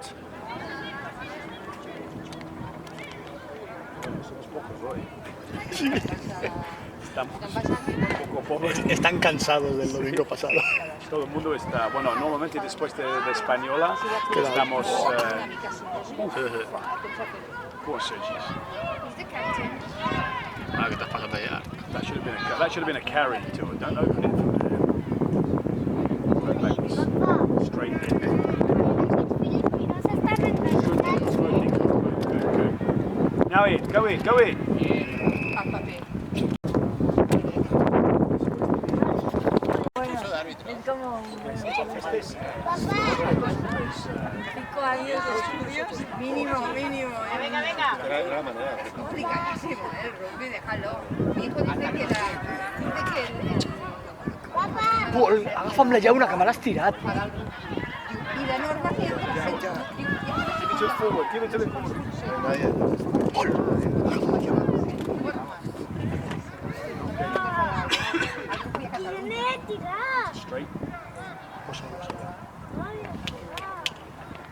What? Somos pocos hoy. Sí. Estamos poco a poco. Están cansados del domingo pasado. Todo el mundo está, bueno, normalmente después de Española Claro. estamos... Poor Sergi. Ah, ¿qué estás pasando allá? That should have been a carry to it. Don't open it from there. Right back. Straight in. Good. Now in, go in, go in. Es como Is this? 5 años de estudios, mínimo. Venga. Es complicadísimo, el rugby, déjalo. Mi hijo dice que Pol, agafa'm la llauna, que me l'has tirat. y la norma dice Give it to the forward, give it to the forward. Pol, agafa'm la llauna. Straight.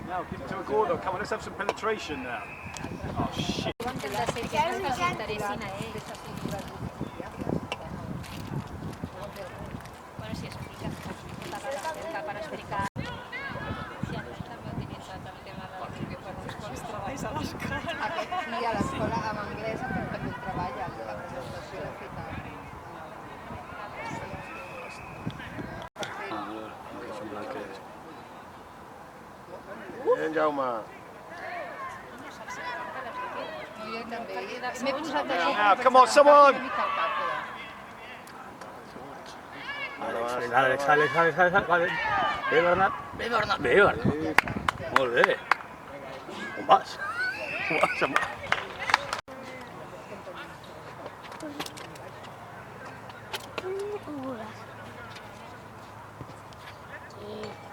Now, give it to a Gordo. Come on, let's have some penetration now. Oh, shit. aquí a l'escola amb anglès ha fet un treball a la presentació de feta. Bien, Jaume. Jo també. M'he posat així. Now, come on, someone. Alex, vale. Bé, Bernat. Molt bé. On vas?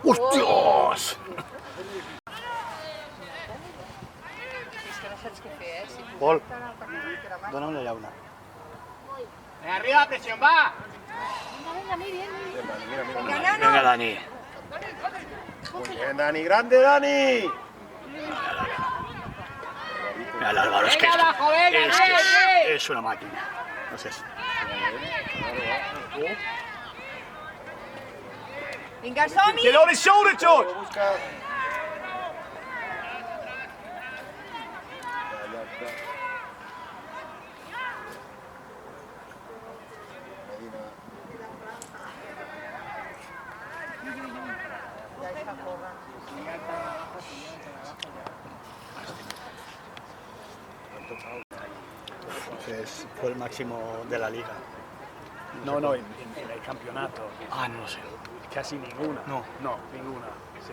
Hòsties! És que no saps què fer, si Pol, dona'm la llauna. Arriba, presión, va. Venga, Dani. Muy bien, Dani. Grande, Dani. Mira, el Álvaro, es que Venga, abajo, venga, bien. es una máquina. No sé. Vinga, som-hi! Get on his shoulder, George. Busca. Fue el máximo de la liga. No, en el campeonato. Ah, no lo sé. Casi ninguna. No. No, ninguna. Sí.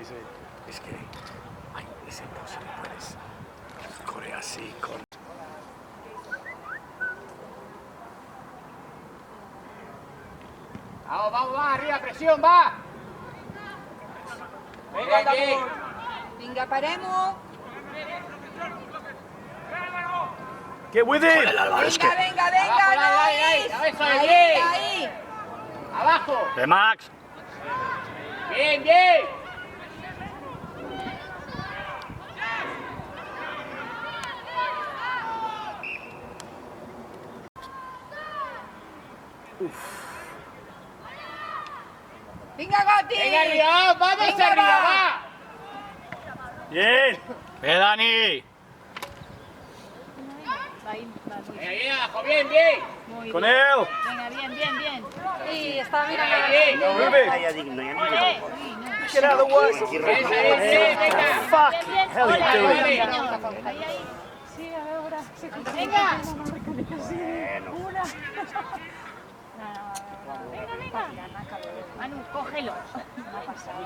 Es que es imposible, puedes correr así con... Vamos, arriba, presión, va. Venga, aquí. Vinga, parem-ho! Get with it. El Álvaro, es que... Venga, Abajo, nois! eso es, bien. Ahí! Abajo. ¡De Max! Bien. Vinga, Goti! Venga, arriba, vamos Venga, arriba, va. va. Bien. Dani! Venga, bien, abajo, bien. Con él. Venga, bien. Y estaba mirando. Bien. Move it. Get out of the way. Bien, venga. Fuck. Hell you doing? Ahí. Sí, a ver, ahora. Venga. Una. Venga. Manu, cógelo. No ha pasado.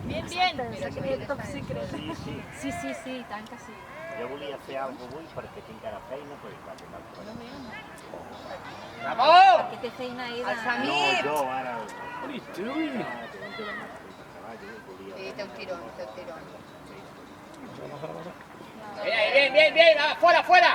Bien. Sí, tan casi. Jo volia fer alguna cosa avui perquè tinc ara feina, però clar, que tal. Vamos. Que té feina ahí El de... No, Samir! jo ara... What are you doing? Sí, té un tirón. Bien, va, fuera.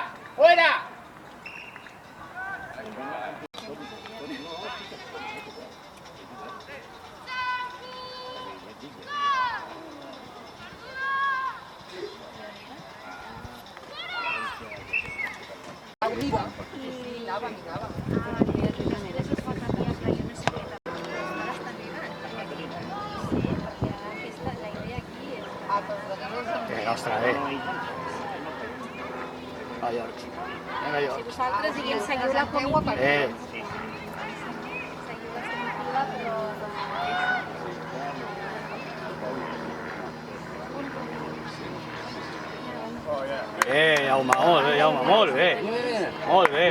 Oliva. Mirava. Vinga, ostres, bé. Va, George. Vinga, George. Vosaltres, diguem, seguiu la comitiva. Sí. Seguiu la comitiva, però... Jaume, molt bé, Jaume, molt bé. Molt bé.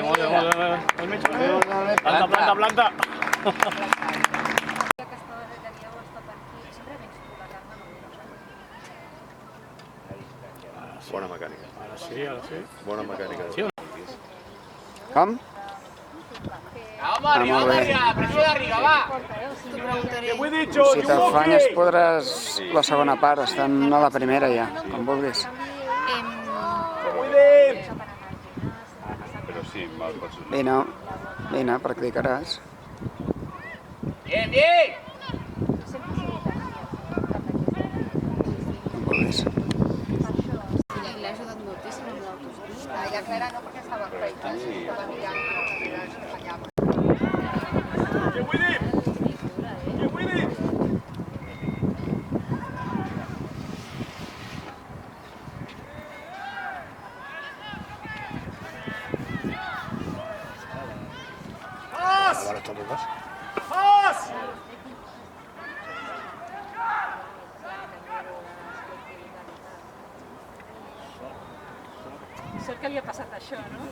Planta. Aquesta vegueria està per aquí. Sempre vens tu, la Carme no. Bona mecànica. Ara sí. Bona mecànica. Sí o no? Com? Vamos arriba, presión arriba, va. Si t'afanyes podràs la segona part, estan a la primera ja, com vulguis. Però sí, mal, pots... Vine, practicaràs. Bien. Com vulguis. I l'ha ajudat moltíssim amb l'autobús. I la Clara no, perquè estava feita. Estava mirant, però no fallava. Ahora todos dos. Sort que li ha passat això, no?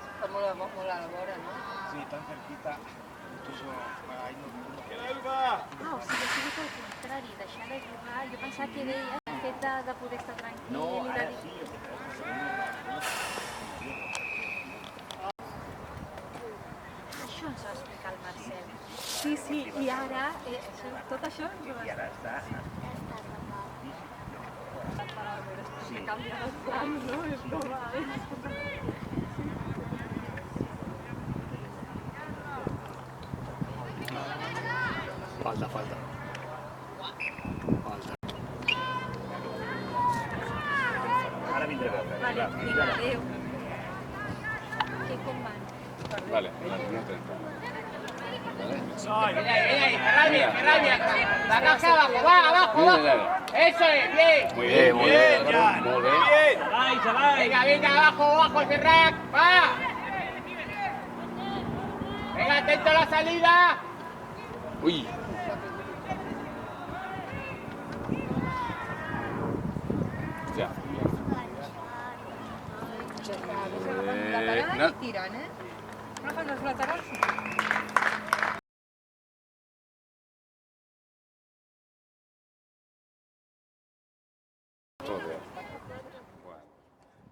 Està molt a la vora, no? Sí, tan cerquita. Incluso ahí no... Ah, o sigui, ha sigut el contrari, deixar de jugar. Jo pensava que deia el fet de poder estar tranquil i de dir... Això ens va explicar el Marcel. Sí, i ara, tot això... I ara està... Sí. Canviar els plans, no? És com... Falta. Ara vindré. Vale, vinga, adéu. Que com van? Vale, no te... Ferrari. La caja abajo, va, abajo. Eso es, bien. Muy bien. Muy bien. Venga, abajo, Ferrac, va. Venga, atento a la salida. Uy. Hostia. Lateral i tiren, No fan els laterals? Molt bé. Bueno,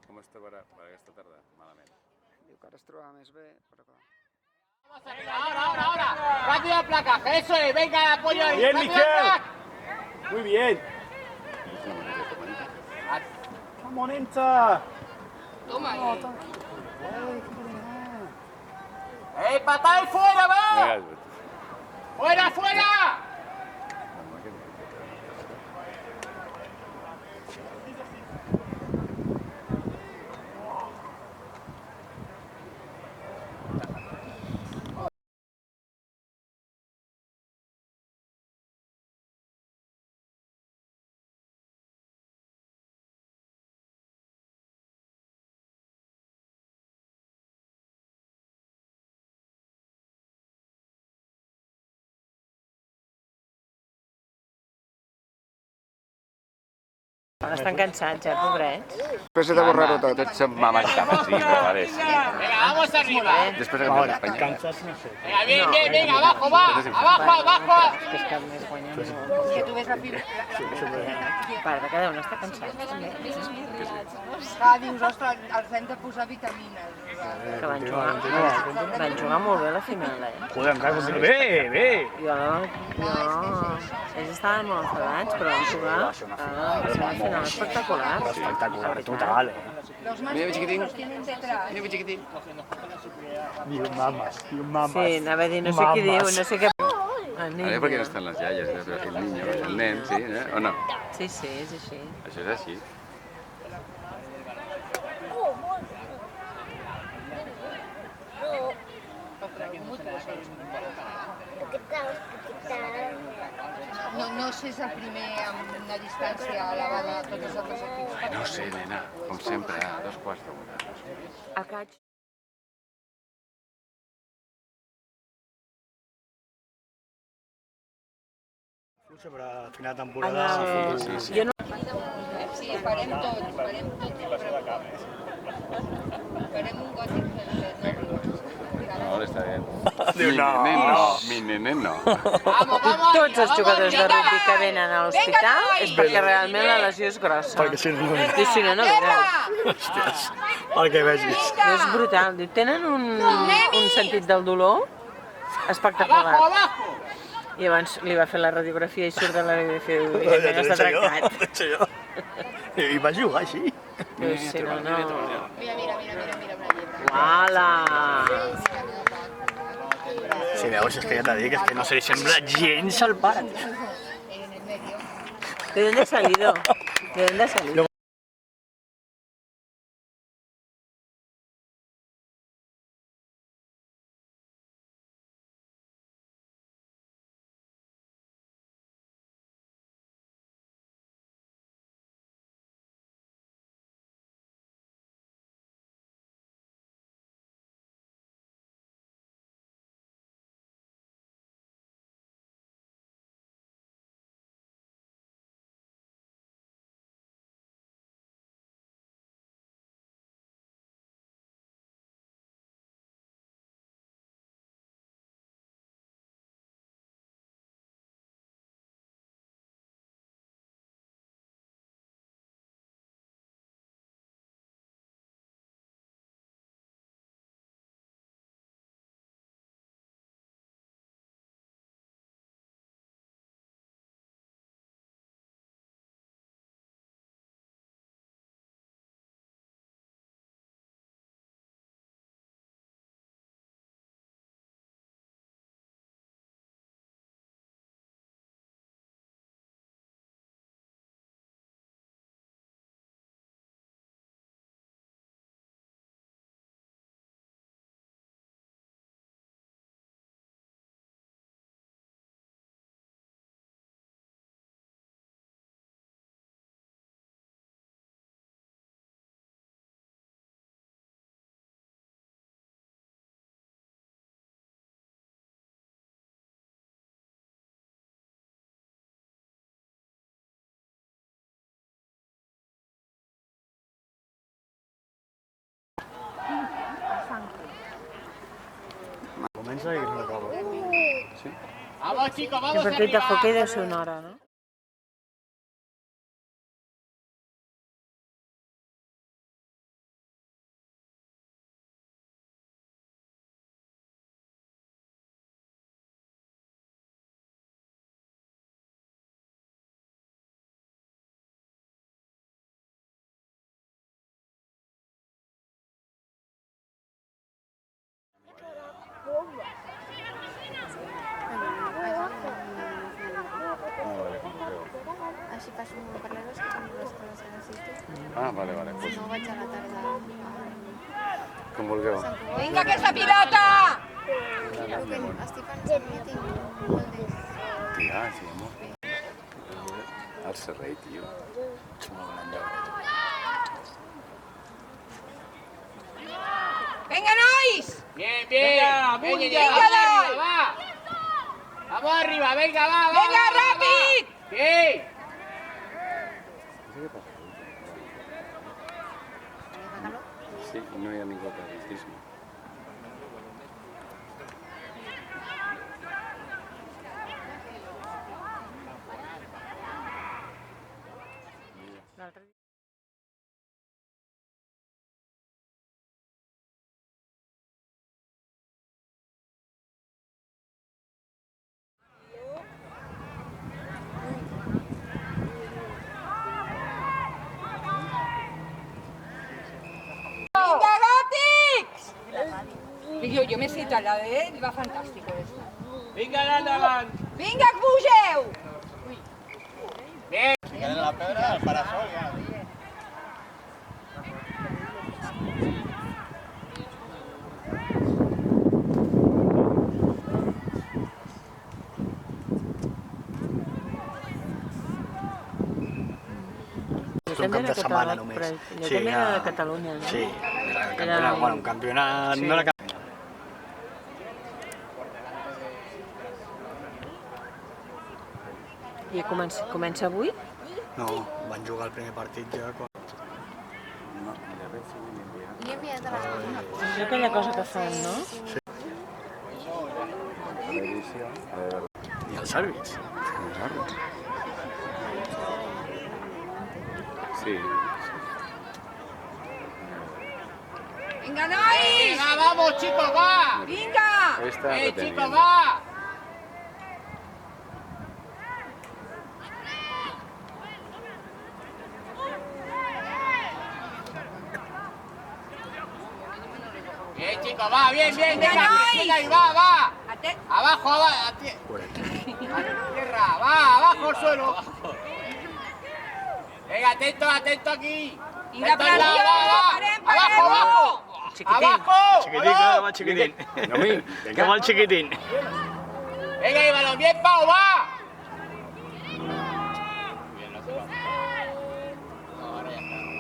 com està per aquesta tarda? Malament. Diu que ara es trobava més bé, però clar. Ahora. Rápido al placaje, eso es. Venga, el apoyo ahí. Bien, Rápido Miquel. al plac. Muy bien. Come on, enter. Toma, Patá y fuera, va. Fuera. Estan cansats, pobrets. Després he de borrar-ho tot. Tots som mames cames, sí, però vale, sí. Venga, vamos arriba. Després de Ahora, Espanya. cansas, no sé. Venga, abajo, va. Abajo. És que més guanyen molt. que tu ves la fila... A part de cada un està cansat. També. Dius, ostres, els hem de posar vitamines. Que van jugar molt bé a la final, Joder, encara continua. Bé. Ells estaven molt enfadats, però van jugar a una final espectacular. Espectacular, total, Los más Mira, chiquitín. los tienen detrás. Mira, chiquitín. Diu mamas. Sí, anava a dir, no sé què diu, no sé què... A ver por qué no están las yayas, el niño, el nen, sí, ¿o no? Sí, sí, és així. Això és així. No sé si el primer amb una distància elevada a tots els altres equips. No sé, nena, com sempre, a 2:15. El caig. Fluixa, però a final de temporada... Jo no... Sí, farem tot. Farem un gòtic sencer, No, està bé. Diu, no. Mi nene no. Tots els jugadors de rugby que venen a l'hospital és perquè realment la lesió és grossa. Perquè si no... I si no, no venen. Hòsties, el que vegis. És brutal. Diu, tenen un sentit del dolor espectacular. I llavors li va fer la radiografia i surt de la radiografia i diu, ja està trencat. I va jugar així. Però si no, no... Mira, Uala! Si veus, és que ja t'ha dit, és que no se li sembla gens al pare. ¿De dónde ha salido? ¿De dónde ha salido? Comença i no acaba. Vamos, chicos, El vamos a partit de arribar. hoquei deu ser una hora, no? Així passo molt per l'Eros, que tinc dues coses a l'assistir. Ah, vale, vale. Si no, vaig a la tarda. Com vulgueu. Vinga, que és la pilota! Estic pensant que tinc molt de... Tia, sí, amor. El servei, tio. Ets molt gran de veritat. Vinga, nois! Bien, bien. Venga, dale. Va. Vamos arriba, venga, va. Vinga, ràpid! Sí. Sí, no hi ha ningú que vestisme. L'altre dia... Vinga, gòtics! Jo m'he citat la de ell, va fantàstico esto. Vinga, endavant. Vinga, que pugeu! Bien. haciendo. la pedra al parasol ya. Jo Un també cap era de setmana català, només. però jo Sí, també era era- de Catalunya, no? Sí, era un Era- campionat, bueno, un campionat, Sí. no era campionat. I comença avui? No, van jugar el primer partit ja quan... Li he enviat a la És aquella cosa que fan, no? I els àrbits. Sí. Venga, Nois. Venga, vamos, chicos, va. Venga. Esta Chicos, va. Bien, chicos, va, bien, bien, venga, venga, ahí va. Ate- Abajo, abajo, tierra, va, abajo el suelo. Venga, atento, atento aquí. Y la Atento, presión, paren, abajo, abajo. Chiquitín. Abajo. Chiquitín, que va el chiquitín. No, mi, Que va el chiquitín. Venga, ahí, balón, bien, Pau, va.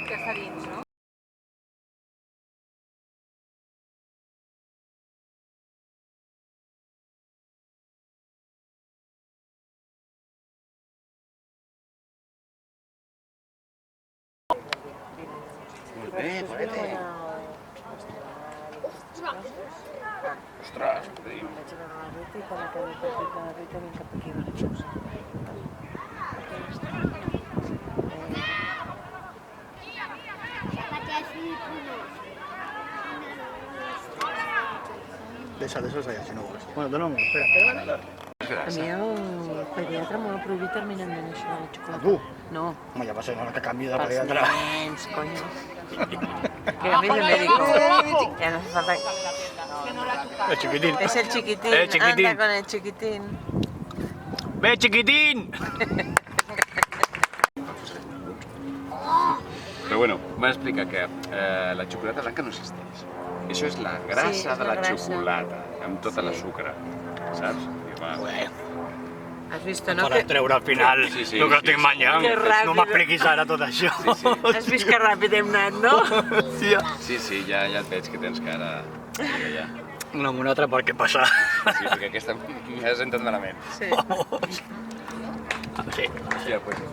Que està dins, no? Molt bé, Morete. Ostres, tenim. Vaig a veure la Rita i quan acabi el partit de la Rita vinc cap aquí a Benetús. Deixa allà, si no vols. Bueno, dóna'm, espera. A mi el pediatre m'ho ha prohibit terminantment, això de la xocolata. A tu? No, Home, ja va ser hora que canvi de pels pediatre. nens, coño. Que canvi de médico. Ya no hace falta. El chiquitín. Es el chiquitín. Chiquitín. Anda con el chiquitín. Ve, chiquitín! Però bueno, m'ha explicat que la xocolata blanca no existeix. Això és la grassa Sí, és de la la grassa. xocolata, amb tota la sucre, saps? I va. Has visto, no? Per treure al final Sí, sí, el que sí, estic sí. menjant. Que ràpid. No m'expliquis ara tot això. Has vist que ràpid hem anat, no? Hòstia. Sí, ja et veig que tens cara... Ja. Una amb una altra per què passar. Sí, perquè aquesta m'ha sentat malament. Sí. Sí. Ja, pues, sí.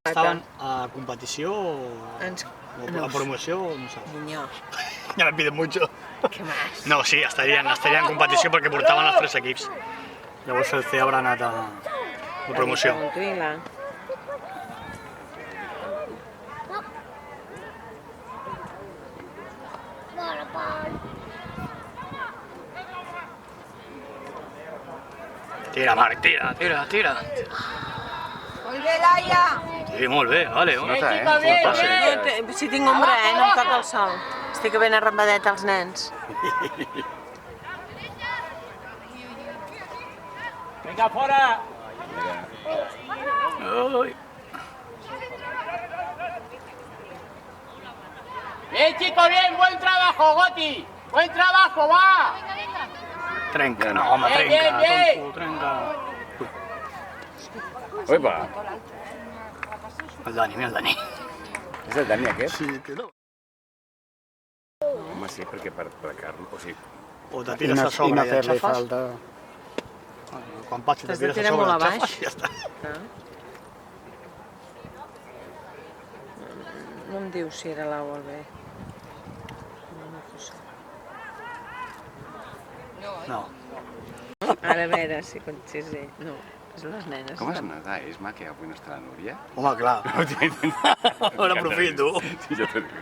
Estaven a competició o Ens... a promoció o no sé. Niño, Ya me piden mucho. què más? No, sí, estarían en competició perquè portaven els 3 equips. Llavors el C haurà anat a promoció. Tranquil·la. Tira, Marc, tira. Molt bé, Laia. Sí, molt bé, vale. Nota, eh? Chico, bien, Nota, bien. No, si tinc ombra, no em toca el sol. Estic ben arrambadet als nens. Venga, fuera. Ai. Bien, chicos, bien, buen trabajo, Goti. Buen trabajo, va. Trenca, no, home, Bien, trenca, bien, tonto, trenca. Oipa, El Dani. és el Dani aquest? Sí, que no. Home, sí, perquè per carn, o sigui, O te tires a sobre I no i et fer-li xafes. falta. Quan passi te T'has de tires a tirar sobre molt i a et xafes baix. i ja està. No em diu si era l'Au o el B. No. Ara a veure si... Sí, sí. No, és les nenes. com has anat? Ah, és mà que avui no està la Núria? Home, clar. Ahora aprofito. Sí, jo t'ho dic.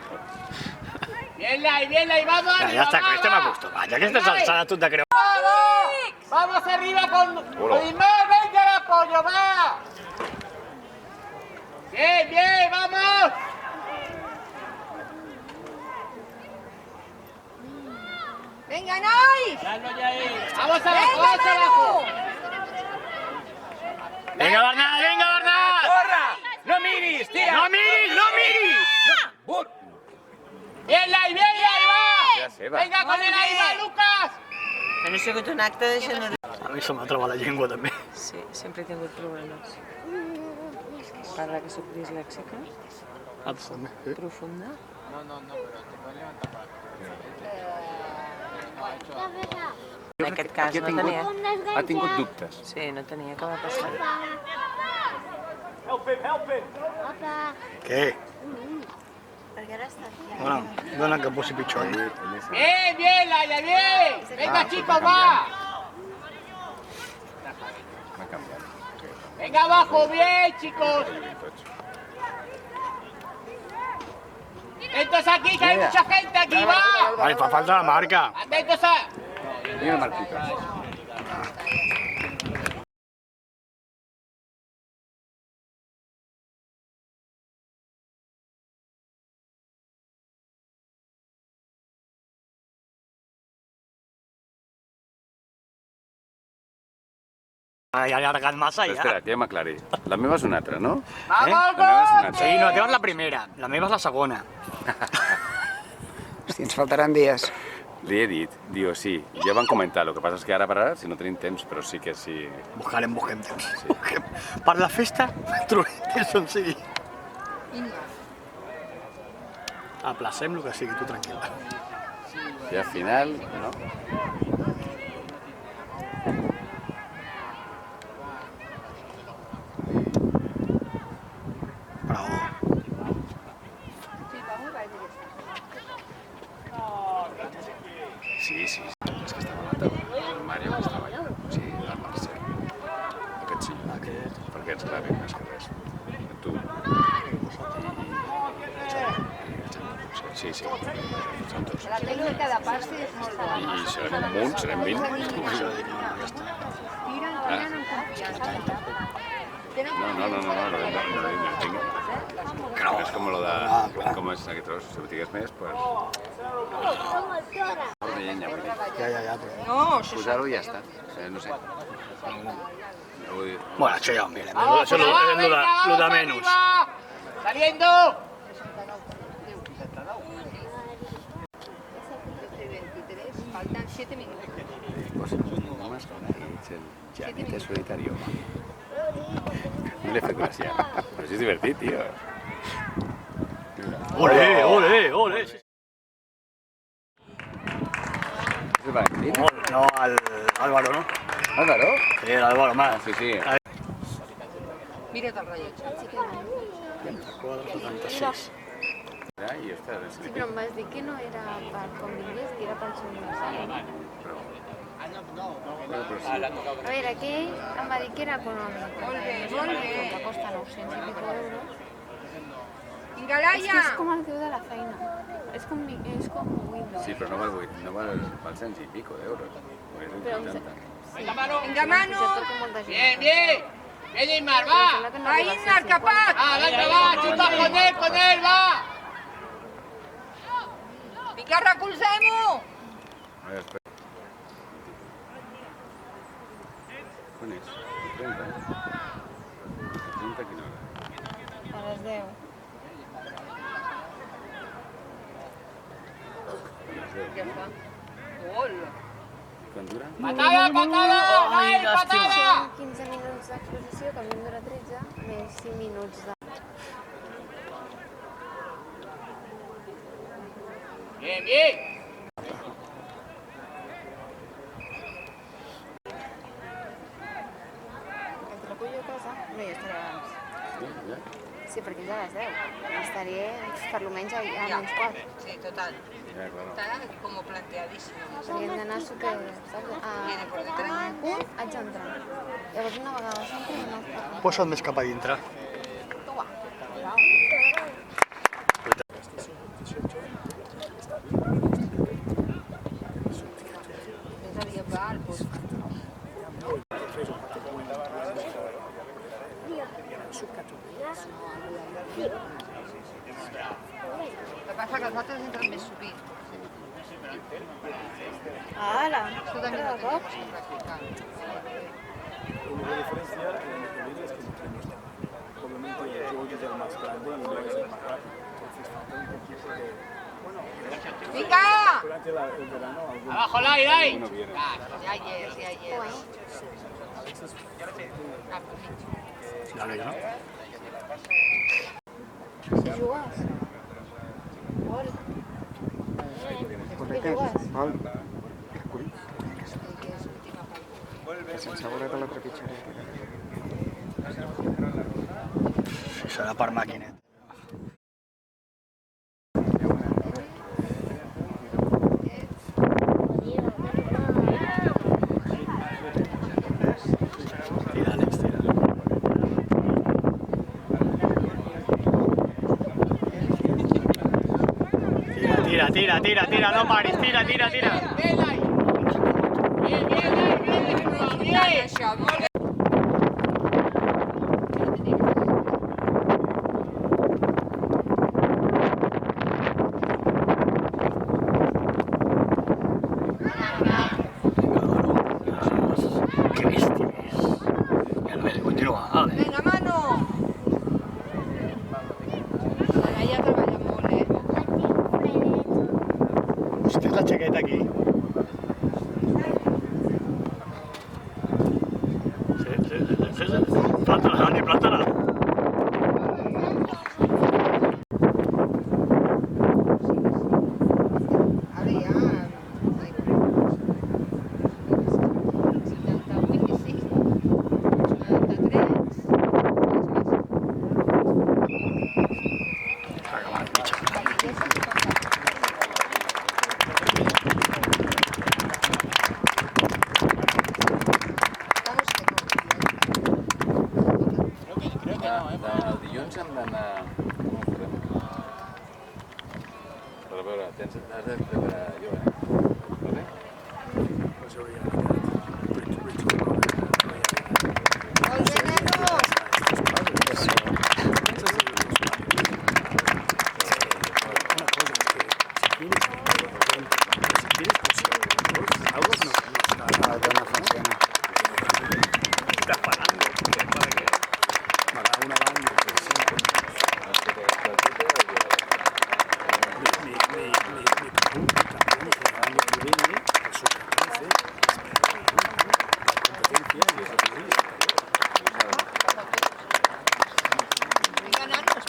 Bien, Lai, vamos Ja, arriba, ja està, va, este va. m'acostumat. Ja aquestes alçades tot de creu. Vamos arriba con Hola. Ismael, venga el apoyo, va. Bien, vamos. Venga, Nois. Vamos abajo, Venga, vamos abajo. Manu. Vinga, Bernat, vinga, Bernat! Corra, no miri. miris, tía! ¡No miris, no miris! ¡Bien, ahí va! Ja sé, va. ¡Venga con él, ahí va, Lucas! No ha sigut un acte de generositat. A mi se m'ha trabat la llengua també. Sí, sempre he tingut problemes. Parla que soc dislèxica, Ah, tu també, sí. profunda. En aquest cas no tenia... Ha tingut dubtes. Sí, no tenia què va passar. Què? Perquè ara està aquí. Dona que posi pitjor. Bien, Laia, bien. Venga, chicos, va. M'ha canviat. Venga abajo, bien, chicos. Atentos aquí, que hay mucha gente aquí, va. Vale, fa falta la marca. Atentos a... Mira Marquita. Ai, ha allargat massa ja. Espera, que ja m'aclaré. La meva és una altra, no? ¡Vamos, La meva és una altra. Sí, no, la teva és la primera, la meva és la segona. Hosti, ens faltaran dies. Li he dit, diu, sí, ja van comentar, el que passa és que ara per ara, si no tenim temps, però sí que sí. Buscarem temps. Per la festa, trobem temps on sigui. Aplacem el que sigui, tu tranquil·la. I al final, no? Bravo. Sí, sí, és que estava a la taula. El Mario que estava allà. Sí, el Marcel. Aquest sí. Aquest. Perquè ens agrada més que res. Tu. Sí, sí. Són dos. La tècnica de passi és molt bona. I serem un munt, serem 20. Tiren, tenen en confiança. No tinc. És com lo de... Com és aquest tros, si ho digués més, pues... De llenya, vull dir. Ja, però... No, això Posar-ho i ja està. No sé. Vull dir... Bueno, això ja ho mirem. Vamos, Això és venga, lo de vamos menys. arriba. Saliendo. 23, faltan 7 minutos. Pues nomás que ets el Janete solitario. No l'he fet gràcia. Però és divertit, tio. Ole, ole, ole. És Valentín? No, al Álvaro, ¿no? Álvaro? Sí, el Álvaro más. Sí, sí. Mira't el rellotge. 4:76. I està, Sí, però em vas dir que no era per com vingués, que era pel seu aniversari. A veure, aquell em va dir que era econòmic. Molt bé, molt bé. Com que costa 900 i pico euros. Vinga, És que Laia! és com el teu de la feina. És com Windows. Sí, però no val 100 i pico d'euros. Però em 80. Venga, Manu. Vinga, Manu! Tot com molta gent. Bien, bien. Bien, Inmar, va. Sembla que no Va, arriba a Inmar, 150. capat! Ah, venga, va, chicos, con él, va. Vinga, recolzem-ho! A veure, espera. Quan és? 30? 30 quina hora? A les 10. Ja està. Hola! Quan dura? Patada, patada. Ai, Ay, patada. 15 minuts d'exposició, que a mi em dura 13, més 5 minuts de... Bien, bien. Et recullo a casa? No, jo estaré abans. Sí, ja? Sí, perquè és a les 10. Estaré per lo menys a menys 4. Sí, total. Ja, claro. Está como planteadísimo. Perquè hem d'anar super... saps? Viene por A detrás. un punt haig d'entrar. Llavors una vegada sempre no... Posa't més cap a dintre. Pensaria val, pues. El que passa que els altres entren més sovint. Ara! Tu també no cop? tens practicar. momento y el George es el más grande y no es el más rápido. Entonces falta un poquito de... ¡Venga! Durante el verano algunos... Abajo, Lai, Lai. Ya ayer, sí, ayer. Dale, ¿no? Si jugues. Corre, que vol. Sense veure que la trepitjaré. Serà per màquina. Tira, Àlex, tira. Tira, no paris, tira. Bien, Lai. Bien, Lai, bien. Això, molt bé. Que bèstia és. Albert, continua, Àlex. Vinga, mano! Ara ja treballa molt, Hòstia, la jaqueta aquí. Sí. Planta-la, Ani, planta-la. Ara ja... 'Dilluns hem d'anar... Com ho farem? Però a veure, has de preparar jo, Vale? Molt bé, nano! Ah, ja no funciona. Vinga, nano, es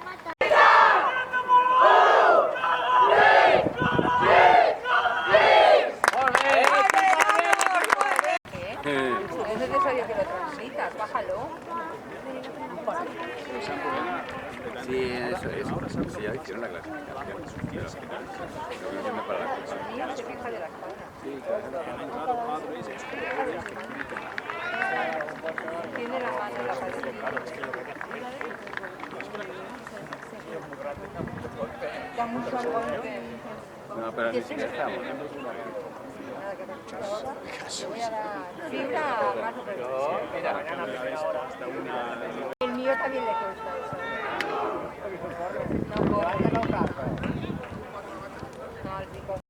passa el Es necesario que lo transmitas, bájalo. Sí, eso es. Sí, ya hicieron la clasificación. Pero creo que me para la clase. El niño se queja de la espalda. Tiene la mano en la pared. Da mucho golpe. No, pero ni siquiera estamos. Le voy a dar fibra más o menos. El mío también le cuesta eso.